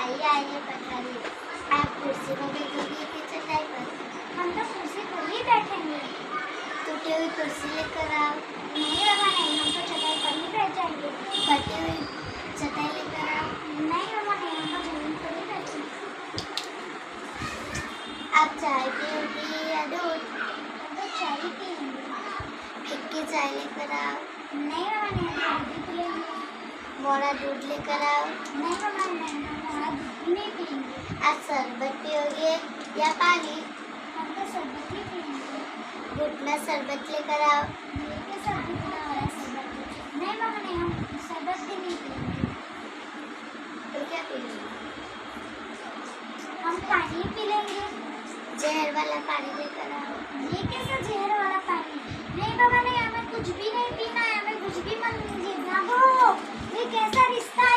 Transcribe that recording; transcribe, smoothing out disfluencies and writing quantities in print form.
आइए आइए पधारिए। आप कुर्सी में बैठेंगे कि चटाई पर? हम तो कुर्सी पर ही बैठेंगे। टूटी हुई कुर्सी लेकर आओ। नहीं बाबा नहीं, हम तो चटाई पर ही बैठ जाएंगे। फटी हुई चटाई लेकर आओ। नहीं बाबा नहीं, हम तो जमीन पर ही बैठेंगे। आप चाय पियोगी या दूध? हम तो चाय ही पियेंगे। फिक्की चाय लेकर आओ। नहीं बाबा नहीं, हम तो दूध ही पियेंगे। मोड़ा दूध लेकर आओ। नहीं बाबा नहीं, हम हमारा दूध नहीं पियेंगे। आप शरबत पियोगे या पानी? हम तो शरबत ही पियेंगे। घुटना शरबत लेकर आओ। ये कैसा घुटना वाला शरबत है? नहीं बाबा नहीं, हम शरबत भी नहीं पियेंगे। तो क्या पियोगे? हम पानी ही पी लेंगे। जहर वाला पानी लेकर आओ। ये कैसा जहर वाला पानी? नहीं बाबा नहीं, हमें कुछ भी नहीं पीना है, हमें कुछ भी मत दीजिए। भागो, ये कैसा रिश्ता है?